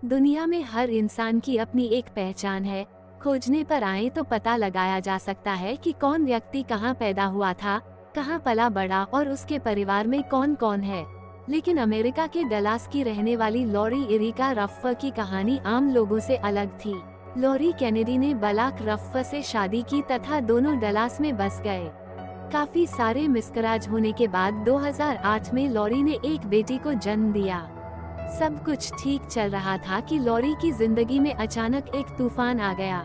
दुनिया में हर इंसान की अपनी एक पहचान है। खोजने पर आए तो पता लगाया जा सकता है कि कौन व्यक्ति कहाँ पैदा हुआ था, कहाँ पला बड़ा और उसके परिवार में कौन कौन है। लेकिन अमेरिका के डलास की रहने वाली लॉरी एरिका रफ्फ की कहानी आम लोगों से अलग थी। लॉरी केनेडी ने बलाक रफ्फ से शादी की तथा दोनों डलास में बस गए। काफी सारे मिसकराज होने के बाद 2008 में लॉरी ने एक बेटी को जन्म दिया। सब कुछ ठीक चल रहा था कि लॉरी की जिंदगी में अचानक एक तूफान आ गया।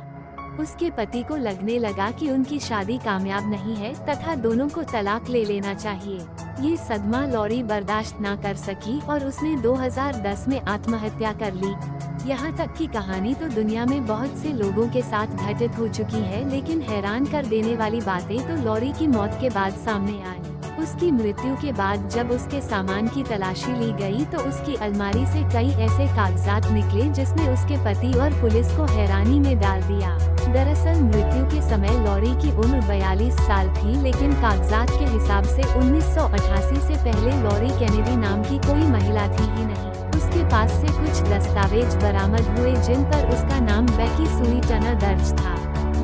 उसके पति को लगने लगा कि उनकी शादी कामयाब नहीं है तथा दोनों को तलाक ले लेना चाहिए। ये सदमा लॉरी बर्दाश्त न कर सकी और उसने 2010 में आत्महत्या कर ली। यहाँ तक की कहानी तो दुनिया में बहुत से लोगों के साथ घटित हो चुकी है, लेकिन हैरान कर देने वाली बातें तो लॉरी की मौत के बाद सामने आई। उसकी मृत्यु के बाद जब उसके सामान की तलाशी ली गई तो उसकी अलमारी से कई ऐसे कागजात निकले जिसने उसके पति और पुलिस को हैरानी में डाल दिया। दरअसल मृत्यु के समय लॉरी की उम्र 42 साल थी, लेकिन कागजात के हिसाब से 1988 से पहले लॉरी केनेडी नाम की कोई महिला थी ही नहीं। उसके पास से कुछ दस्तावेज बरामद हुए जिन पर उसका नाम बेकी सुई टर्नर दर्ज था।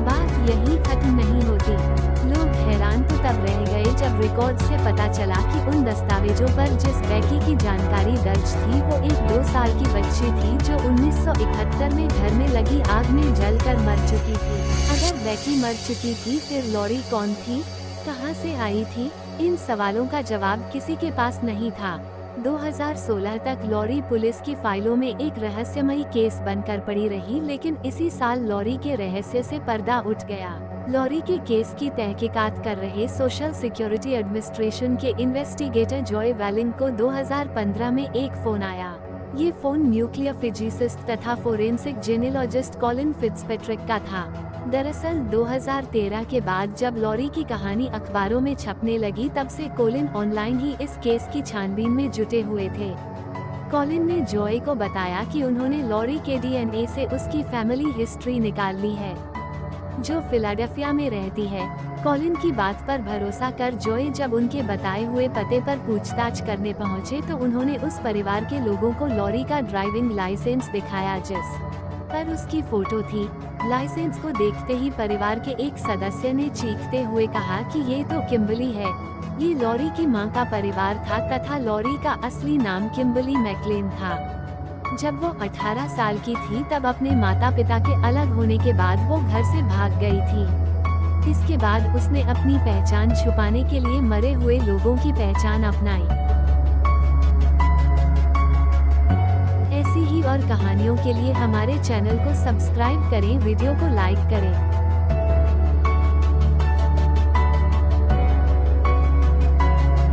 बात यही खत्म नहीं होती। लोग हैरान तो तब रह गए जब रिकॉर्ड से पता चला कि उन दस्तावेजों पर जिस बेकी की जानकारी दर्ज थी वो एक 2 साल की बच्ची थी जो 1971 में घर में लगी आग में जलकर मर चुकी थी। अगर बेकी मर चुकी थी फिर लॉरी कौन थी, कहां से आई थी? इन सवालों का जवाब किसी के पास नहीं था। 2016 तक लॉरी पुलिस की फाइलों में एक रहस्यमयी केस बनकर पड़ी रही, लेकिन इसी साल लॉरी के रहस्य से पर्दा उठ गया। लॉरी के केस की तहकीकात कर रहे सोशल सिक्योरिटी एडमिनिस्ट्रेशन के इन्वेस्टिगेटर जॉय वेलिंग को 2015 में एक फोन आया। ये फोन न्यूक्लियर फिजिसिस्ट तथा फोरेंसिक जेनेलॉजिस्ट कॉलिन फिट्जपैट्रिक का था। दरअसल 2013 के बाद जब लॉरी की कहानी अखबारों में छपने लगी तब से कॉलिन ऑनलाइन ही इस केस की छानबीन में जुटे हुए थे। कॉलिन ने जॉय को बताया कि उन्होंने लॉरी के डीएनए से उसकी फैमिली हिस्ट्री निकाल ली है, जो फिलाडेल्फिया में रहती है। कॉलिन की बात पर भरोसा कर जॉय जब उनके बताए हुए पते पर पूछताछ करने पहुंचे तो उन्होंने उस परिवार के लोगों को लॉरी का ड्राइविंग लाइसेंस दिखाया जिस पर उसकी फोटो थी। लाइसेंस को देखते ही परिवार के एक सदस्य ने चीखते हुए कहा कि ये तो किम्बली है। ये लॉरी की मां का परिवार था तथा लॉरी का असली नाम किम्बली मैकलेन था। जब वो 18 साल की थी तब अपने माता पिता के अलग होने के बाद वो घर से भाग गई थी। इसके बाद उसने अपनी पहचान छुपाने के लिए मरे हुए लोगों की पहचान अपनाई। ऐसी ही और कहानियों के लिए हमारे चैनल को सब्सक्राइब करें, वीडियो को लाइक करें।